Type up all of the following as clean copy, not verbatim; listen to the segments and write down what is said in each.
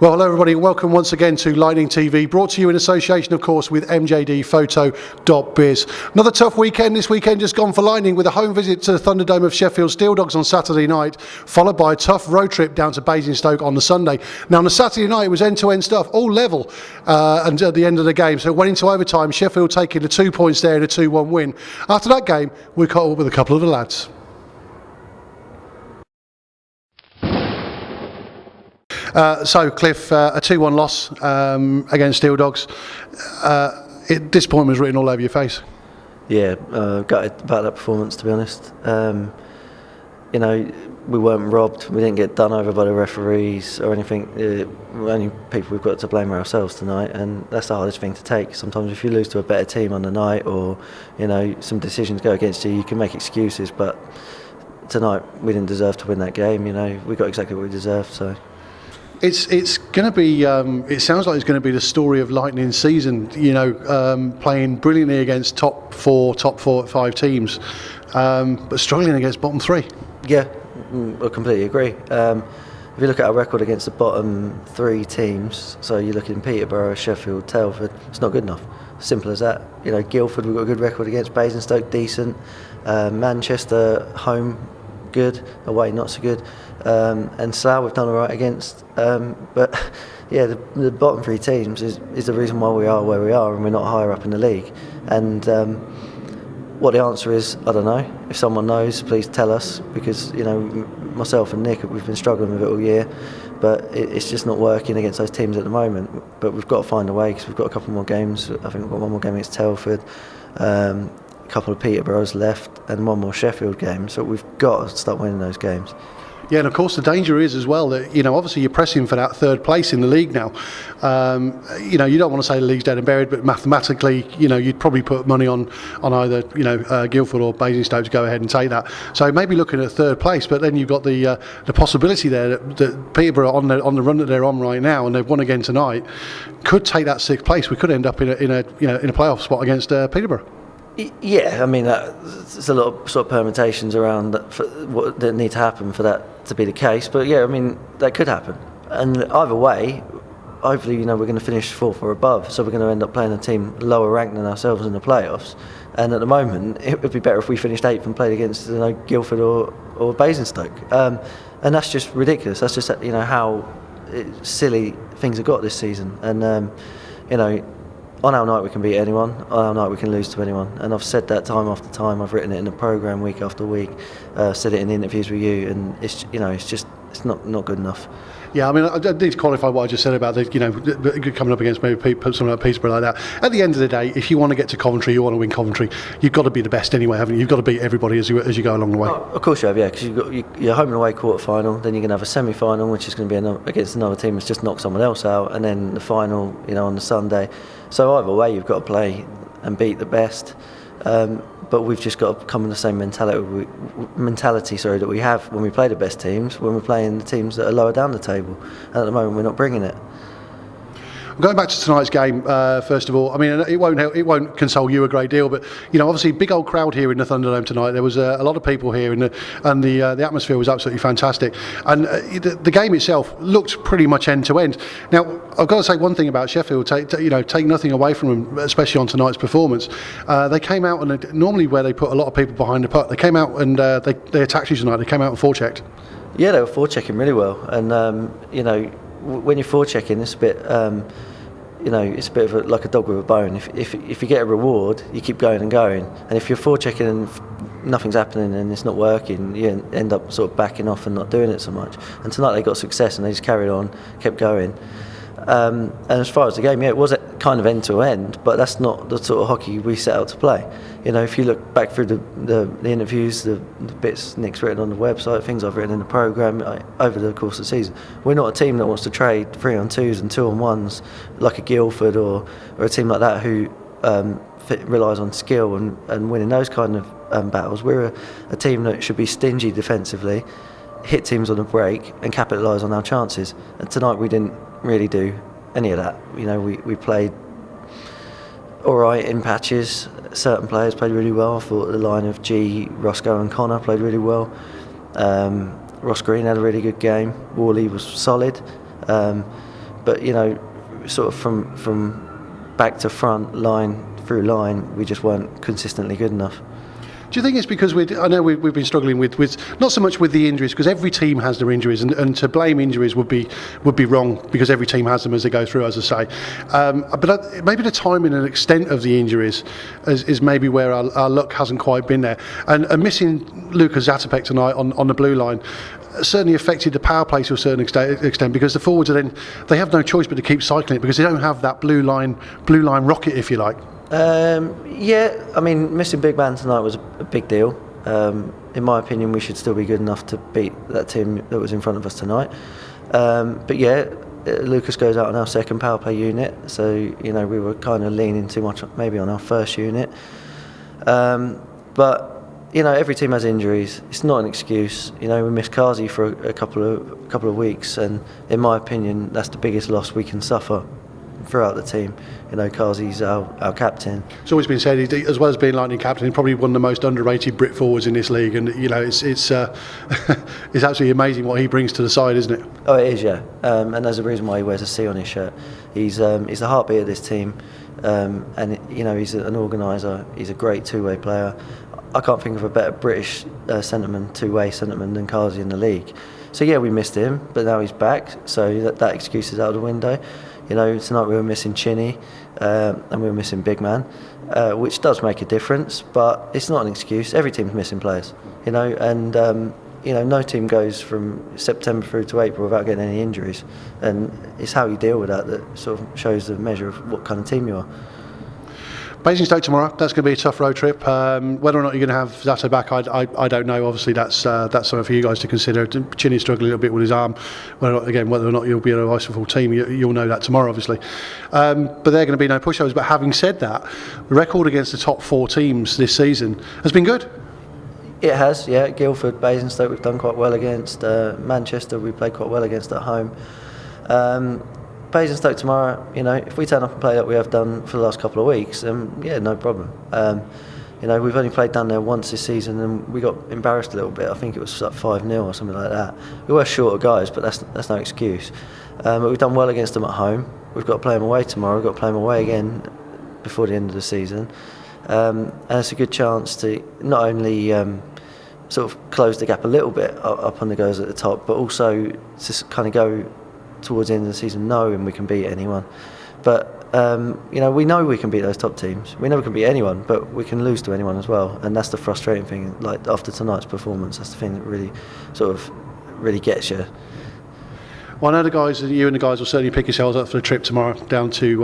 Well, hello everybody, welcome once again to Lightning TV, brought to you in association, of course, with mjdphoto.biz. Another tough weekend this weekend just gone for Lightning, with a home visit to the Thunderdome of Sheffield Steel Dogs on Saturday night, followed by a tough road trip down to Basingstoke on the Sunday. Now, on the Saturday night, it was end-to-end stuff, all level until the end of the game. So it went into overtime, Sheffield taking the 2 points there and a 2-1 win. After that game, we caught up with a couple of the lads. So, Cliff, a 2-1 loss against Steel Dogs. Disappointment was written all over your face. Yeah, gutted about that performance, to be honest. We weren't robbed. We didn't get done over by the referees or anything. The only people we've got to blame are ourselves tonight, and that's the hardest thing to take. Sometimes if you lose to a better team on the night, or some decisions go against you, you can make excuses. But tonight we didn't deserve to win that game. We got exactly what we deserved. So. It's going to be. It sounds like it's going to be the story of Lightning season. Playing brilliantly against top four, 5 teams, but struggling against bottom 3. Yeah, I completely agree. If you look at our record against the bottom 3 teams, so you're looking Peterborough, Sheffield, Telford, it's not good enough. Simple as that. Guildford, we've got a good record against. Basingstoke, decent. Manchester, home, good. Away, not so good. And Slough we've done all right against, but yeah, the bottom 3 teams is the reason why we are where we are, and we're not higher up in the league. And what the answer is, I don't know. If someone knows, please tell us, because myself and Nick, we've been struggling with it all year, but it's just not working against those teams at the moment. But we've got to find a way, because we've got a couple more games. I think we've got one more game against Telford, a couple of Peterboroughs left, and one more Sheffield game. So we've got to start winning those games. Yeah, and of course the danger is as well that obviously you're pressing for that 3rd place in the league now. You don't want to say the league's dead and buried, but mathematically, you'd probably put money on either Guildford or Basingstoke to go ahead and take that. So maybe looking at 3rd place, but then you've got the possibility there that Peterborough on the run that they're on right now, and they've won again tonight, could take that 6th place. We could end up in a playoff spot against Peterborough. Yeah, I mean, there's a lot of sort of permutations around that need to happen for that to be the case. But yeah, I mean, that could happen. And either way, hopefully, we're going to finish 4th or above. So we're going to end up playing a team lower ranked than ourselves in the playoffs. And at the moment, it would be better if we finished 8th and played against Guildford or Basingstoke. And that's just ridiculous. That's just how silly things have got this season. And on our night we can beat anyone, on our night we can lose to anyone, and I've said that time after time. I've written it in the programme week after week, said it in interviews with you, and it's not good enough. Yeah, I mean, I need to qualify what I just said about coming up against maybe something like Peterborough like that. At the end of the day, if you want to get to Coventry, you want to win Coventry, you've got to be the best anyway, haven't you? You've got to beat everybody as you go along the way. Oh, of course you have, yeah, because you've got your home and away quarter final, then you're going to have a semi-final, which is going to be against another team that's just knocked someone else out, and then the final, on the Sunday. So either way, you've got to play and beat the best. But we've just got to come in the same mentality that we have when we play the best teams, when we're playing the teams that are lower down the table. And at the moment, we're not bringing it. Going back to tonight's game, first of all, I mean, it won't console you a great deal, but obviously, big old crowd here in the Thunderdome tonight. There was a lot of people here, and the atmosphere was absolutely fantastic. And the game itself looked pretty much end to end. Now, I've got to say one thing about Sheffield. Take nothing away from them, especially on tonight's performance. They came out, and normally where they put a lot of people behind the puck, they came out and they attacked you tonight. They came out and forechecked. Yeah, they were forechecking really well, and when you're forechecking, it's a bit. It's a bit of like a dog with a bone. If you get a reward, you keep going and going. And if you're forechecking and nothing's happening and it's not working, you end up sort of backing off and not doing it so much. And tonight they got success and they just carried on, kept going. And as far as the game, yeah, it was kind of end to end, but that's not the sort of hockey we set out to play. If you look back through the interviews, the bits Nick's written on the website, things I've written in the programme over the course of the season, we're not a team that wants to trade 3-on-2s and 2-on-1s like a Guildford or a team like that who relies on skill and winning those kind of battles. We're a team that should be stingy defensively, hit teams on a break and capitalise on our chances. And tonight we didn't really do any of that. We played all right in patches. Certain players played really well. I thought the line of G, Roscoe and Connor played really well. Ross Green had a really good game. Worley was solid. but sort of from back to front, line through line, we just weren't consistently good enough. Do you think it's because I know we've been struggling with not so much with the injuries, because every team has their injuries, and to blame injuries would be wrong, because every team has them as they go through, as I say. But maybe the timing and extent of the injuries is maybe where our luck hasn't quite been there. And missing Lucas Zatopek tonight on the blue line certainly affected the power play to a certain extent, because the forwards they have no choice but to keep cycling it, because they don't have that blue line rocket, if you like. Yeah, I mean, missing big man tonight was a big deal. In my opinion, we should still be good enough to beat that team that was in front of us tonight. But yeah, Lucas goes out on our second power play unit, so we were kind of leaning too much maybe on our first unit. But every team has injuries. It's not an excuse. We missed Kazi for a couple of weeks, and in my opinion, that's the biggest loss we can suffer throughout the team. Kazi's our captain. It's always been said, as well as being lightning captain, he's probably one of the most underrated Brit forwards in this league, and it's it's absolutely amazing what he brings to the side, isn't it? Oh, it is, yeah. And there's a reason why he wears a C on his shirt. He's the heartbeat of this team, and he's an organiser. He's a great two-way player. I can't think of a better British two-way centreman than Kazi in the league. So yeah, we missed him, but now he's back, so that excuse is out the window. Tonight we were missing Chinny, and we were missing big man, which does make a difference, but it's not an excuse. Every team's missing players, and no team goes from September through to April without getting any injuries, and it's how you deal with that sort of shows the measure of what kind of team you are. Basingstoke tomorrow. That's going to be a tough road trip. Whether or not you're going to have Zato back, I don't know. Obviously, that's something for you guys to consider. Chinny's struggling a little bit with his arm. Whether or not you'll be a nice full team, you'll know that tomorrow, obviously. But there are going to be no pushovers. But having said that, the record against the top four teams this season has been good. It has, yeah. Guildford, Basingstoke, we've done quite well against. Manchester, we played quite well against at home. Basingstoke tomorrow, if we turn up and play like we have done for the last couple of weeks, yeah, no problem. We've only played down there once this season, and we got embarrassed a little bit. I think it was like 5-0 or something like that. We were short of guys, but that's no excuse. But we've done well against them at home. We've got to play them away tomorrow. We've got to play them away again before the end of the season. And it's a good chance to not only sort of close the gap a little bit up on the guys at the top, but also to kind of go towards the end of the season knowing we can beat anyone. But we know we can beat those top teams. We know we can beat anyone, but we can lose to anyone as well, and that's the frustrating thing. Like after tonight's performance, that's the thing that really gets you. Well, I know you and the guys will certainly pick yourselves up for the trip tomorrow down to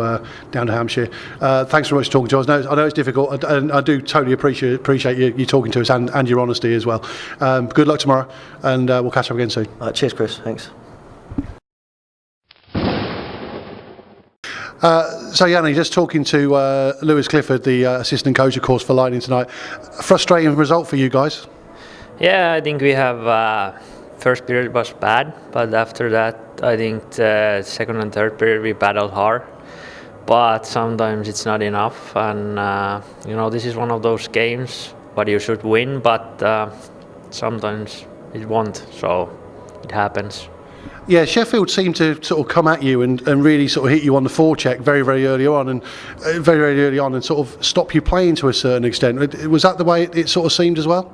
Hampshire. Thanks very much for talking to us. I know it's difficult, and I do totally appreciate you talking to us and your honesty as well. Good luck tomorrow, and we'll catch up again soon. Cheers, Chris. Thanks. So Yanni, just talking to Lewis Clifford, the assistant coach, of course, for Lightning tonight. A frustrating result for you guys. Yeah, I think we have first period was bad, but after that, I think the second and third period we battled hard. But sometimes it's not enough, and this is one of those games what you should win, but sometimes it won't, so it happens. Yeah, Sheffield seemed to sort of come at you and really sort of hit you on the forecheck very, very early on, and sort of stop you playing to a certain extent. Was that the way it sort of seemed as well?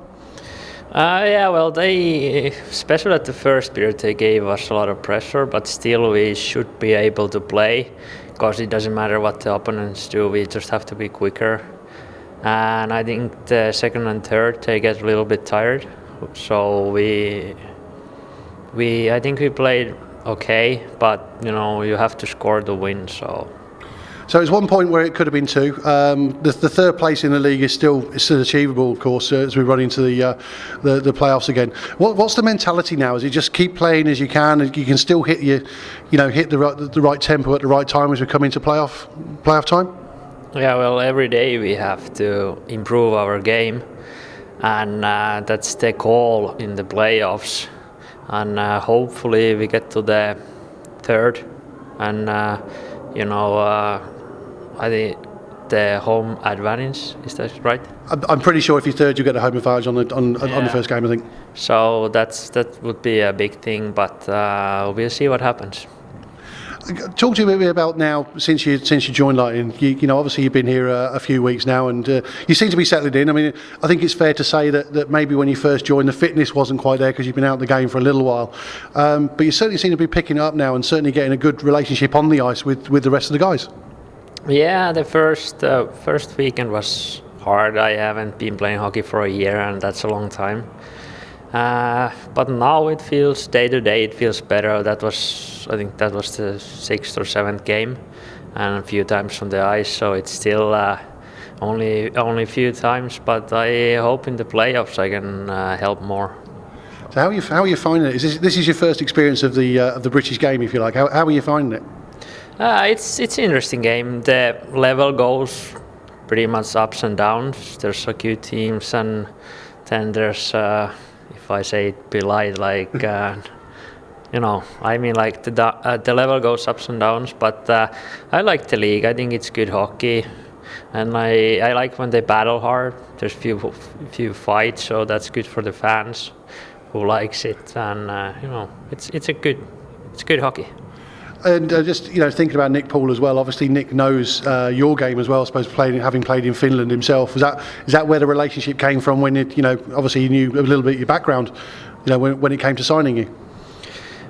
Yeah, well, they, especially at the first period, they gave us a lot of pressure, but still we should be able to play, because it doesn't matter what the opponents do, we just have to be quicker. And I think the second and third, they get a little bit tired, so I think we played okay, but you have to score to win. So it's one point where it could have been two. The third place in the league is still achievable, of course, as we run into the playoffs again. What's the mentality now? Is it just keep playing as you can, and you can still hit the right tempo at the right time as we come into playoff time? Yeah, well, every day we have to improve our game, and that's the goal in the playoffs. And hopefully we get to the third, and I think the home advantage, is that right? I'm pretty sure if you're third, you get a home advantage on the first game, I think. So that would be a big thing, but we'll see what happens. Talk to me a bit about now since you joined Lightning. You know, obviously you've been here a few weeks now, and you seem to be settled in. I mean, I think it's fair to say that maybe when you first joined, the fitness wasn't quite there because you've been out of the game for a little while. But you certainly seem to be picking it up now, and certainly getting a good relationship on the ice with the rest of the guys. Yeah, the first weekend was hard. I haven't been playing hockey for a year, and that's a long time. But now it feels day to day. It feels better. I think that was the 6th or 7th game, and a few times on the ice. So it's still only a few times. But I hope in the playoffs I can help more. So how are you finding it? This is your first experience of the British game, if you like. How are you finding it? It's an interesting game. The level goes pretty much ups and downs. There's a few teams, and then there's. If I say it polite, like I mean, like the level goes ups and downs, but I like the league. I think it's good hockey, and I like when they battle hard. There's few fights, so that's good for the fans who likes it, and it's good hockey. And just thinking about Nick Paul as well. Obviously, Nick knows your game as well. I suppose having played in Finland himself. Is that where the relationship came from? When obviously you knew a little bit your background. When it came to signing you.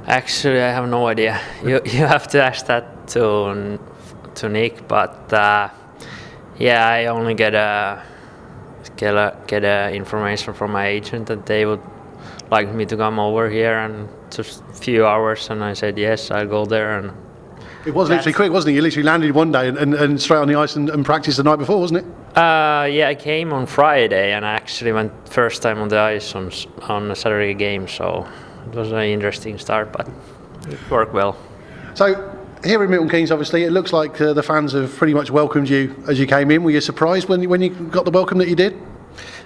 Actually, I have no idea. You have to ask that to Nick. But I only get information from my agent that they would like me to come over here and just a few hours, and I said yes, I'll go there. And it was literally quick, wasn't it? You literally landed one day and straight on the ice and practiced the night before, wasn't it? I came on Friday, and I actually went first time on the ice on a Saturday game, so it was an interesting start, but it worked well. So here in Milton Keynes, obviously, it looks like the fans have pretty much welcomed you as you came in. Were you surprised when you got the welcome that you did?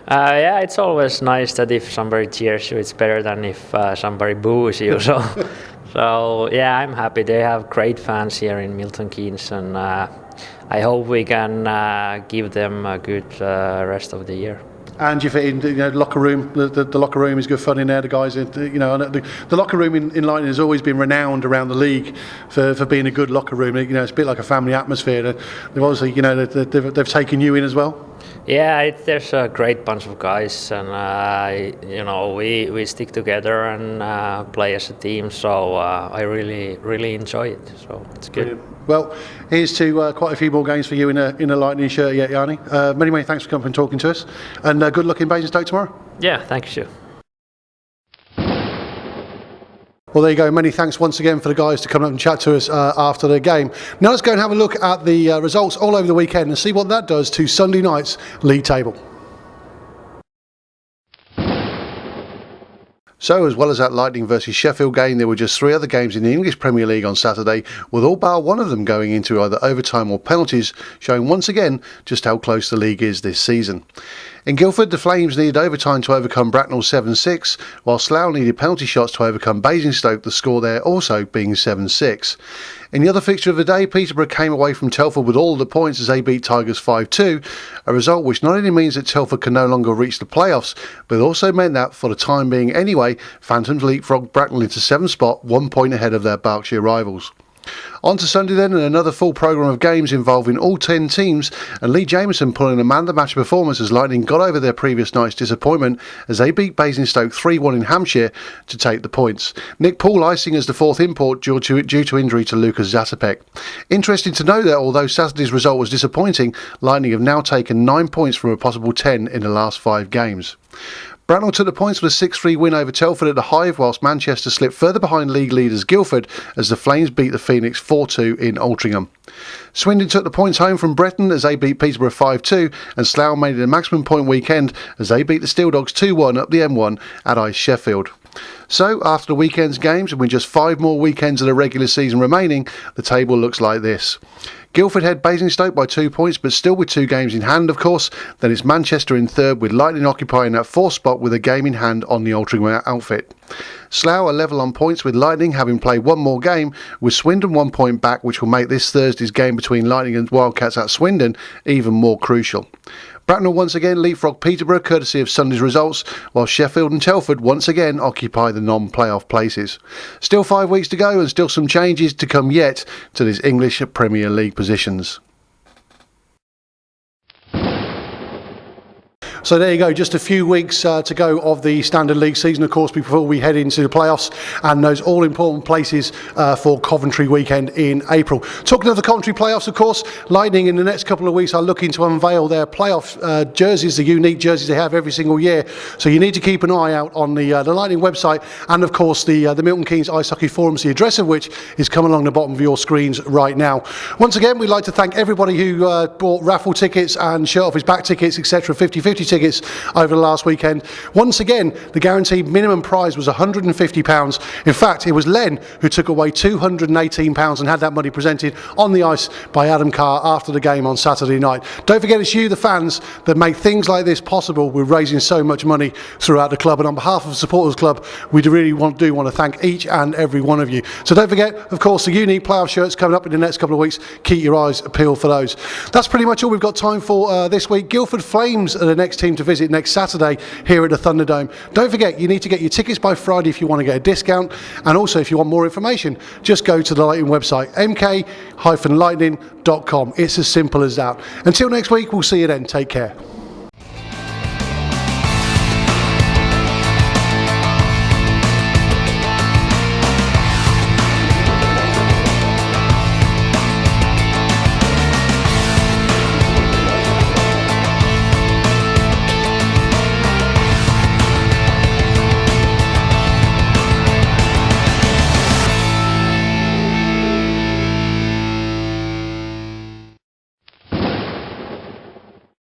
It's always nice that if somebody cheers you, it's better than if somebody boos you. So I'm happy. They have great fans here in Milton Keynes, and I hope we can give them a good rest of the year. And you fit in the locker room. The locker room is good fun in there. The guys, the locker room in Lightning has always been renowned around the league for being a good locker room. It's a bit like a family atmosphere. They've obviously, they've taken you in as well. Yeah, there's a great bunch of guys, and we stick together and play as a team. So I really enjoy it. So it's good. Brilliant. Well, here's to quite a few more games for you in a Lightning shirt yet, Yanni. Many thanks for coming and talking to us, and good luck in Basingstoke tomorrow. Yeah, thank you. Well, there you go. Many thanks once again for the guys to come up and chat to us after the game. Now let's go and have a look at the results all over the weekend and see what that does to Sunday night's league table. So, as well as that Lightning versus Sheffield game, there were just 3 other games in the English Premier League on Saturday, with all bar one of them going into either overtime or penalties, showing once again just how close the league is this season. In Guildford, the Flames needed overtime to overcome Bracknell 7-6, while Slough needed penalty shots to overcome Basingstoke, the score there also being 7-6. In the other fixture of the day, Peterborough came away from Telford with all of the points as they beat Tigers 5-2, a result which not only means that Telford can no longer reach the playoffs, but also meant that, for the time being anyway, Phantoms leapfrogged Bracknell into 7th spot, 1 point ahead of their Berkshire rivals. On to Sunday then, and another full programme of games involving all 10 teams, and Lee Jameson pulling a man-of-the-match performance as Lightning got over their previous night's disappointment as they beat Basingstoke 3-1 in Hampshire to take the points. Nick Paul icing as the 4th import due to injury to Lucas Zatopek. Interesting to know that although Saturday's result was disappointing, Lightning have now taken 9 points from a possible 10 in the last 5 games. Bracknell took the points with a 6-3 win over Telford at the Hive, whilst Manchester slipped further behind league leaders Guildford as the Flames beat the Phoenix 4-2 in Altrincham. Swindon took the points home from Breton as they beat Peterborough 5-2, and Slough made it a maximum point weekend as they beat the Steel Dogs 2-1 up the M1 at Ice Sheffield. So, after the weekend's games and with just 5 more weekends of the regular season remaining, the table looks like this. Guildford head Basingstoke by 2 points, but still with 2 games in hand, of course. Then it's Manchester in 3rd, with Lightning occupying that 4th spot with a game in hand on the Altrincham outfit. Slough are level on points with Lightning, having played 1 more game, with Swindon 1 point back, which will make this Thursday's game between Lightning and Wildcats at Swindon even more crucial. Bracknell once again leapfrog Peterborough courtesy of Sunday's results, while Sheffield and Telford once again occupy the non-playoff places. Still 5 weeks to go and still some changes to come yet to these English Premier League positions. So there you go, just a few weeks to go of the Standard League season, of course, before we head into the playoffs and those all-important places for Coventry weekend in April. Talking of the Coventry playoffs, of course, Lightning in the next couple of weeks are looking to unveil their playoff jerseys, the unique jerseys they have every single year. So you need to keep an eye out on the Lightning website and, of course, the Milton Keynes Ice Hockey Forums, the address of which is coming along the bottom of your screens right now. Once again, we'd like to thank everybody who bought raffle tickets and shirt off his back tickets, etc., 50-50 tickets over the last weekend. Once again, the guaranteed minimum prize was £150. In fact, it was Len who took away £218 and had that money presented on the ice by Adam Carr after the game on Saturday night. Don't forget, it's you, the fans, that make things like this possible. We're raising so much money throughout the club, and on behalf of the Supporters Club, we really want to thank each and every one of you. So don't forget, of course, the unique playoff shirts coming up in the next couple of weeks. Keep your eyes peeled for those. That's pretty much all we've got time for this week. Guildford Flames are the next team to visit next Saturday here at the Thunderdome. Don't forget, you need to get your tickets by Friday if you want to get a discount, and also if you want more information, just go to the Lightning website, mk-lightning.com. It's as simple as that. Until next week, we'll see you then. Take care.